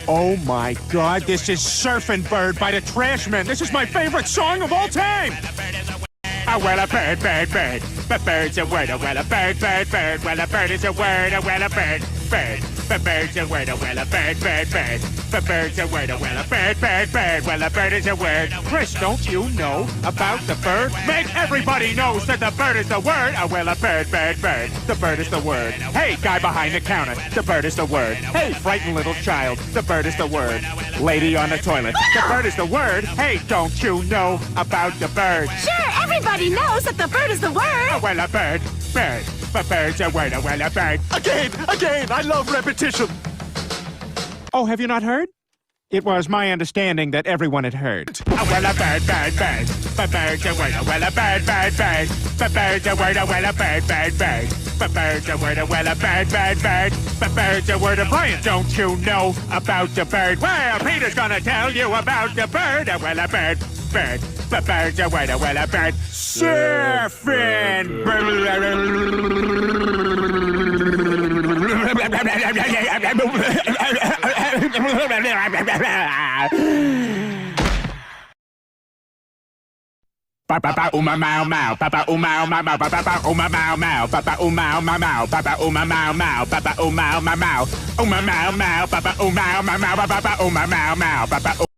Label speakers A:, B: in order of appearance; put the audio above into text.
A: Oh my God, this is Surfin' Bird by the Trashmen. This is my favorite song of all time. Oh, well, a bird, bird, bird. But bird's a word, oh, well, a bird, bird, bird. Well, a bird is a word, oh, well, a bird, bird. But bird's a word, oh, well, a bird, bird, bird. But bird's a word, oh, well, a bird, bird, bird. Well, a bird is a word. Chris, don't you know about the bird? Make everybody knows that the bird is the word. Oh, well, a bird, bird, bird. The bird is the word. Hey, guy behind the counter, the bird is the word. Hey, frightened little child, the bird is the word. Lady on the toilet, the bird is the word. Hey, don't you know about the bird?
B: Sure, everybody knows that the bird is the word.
A: Oh, well, a bird, bird. But bird's a word, oh, well, a bird. Again, I love repetition. Oh, have you not heard? It was my understanding that everyone had heard. Oh, well, a bird, bird, bird. But bird's a word, oh, well, a bird, bird, bird. But bird's a word, oh, well, a bird, bird, bird. But bird's a word, oh, well, a bird, bird, bird. But bird's a word of Brian. Don't you know about the bird? Well, Peter's gonna tell you about the bird. Oh, well, a bird, bird. But bird's a word, oh, well, a bird. Surfin'. Papa uma mau mau, papa uma mau mau, papa uma mau mau, papa uma mau mau, papa uma mau mau, papa uma mau mau, uma mau mau, papa uma mau mau, papa uma mau mau, papa.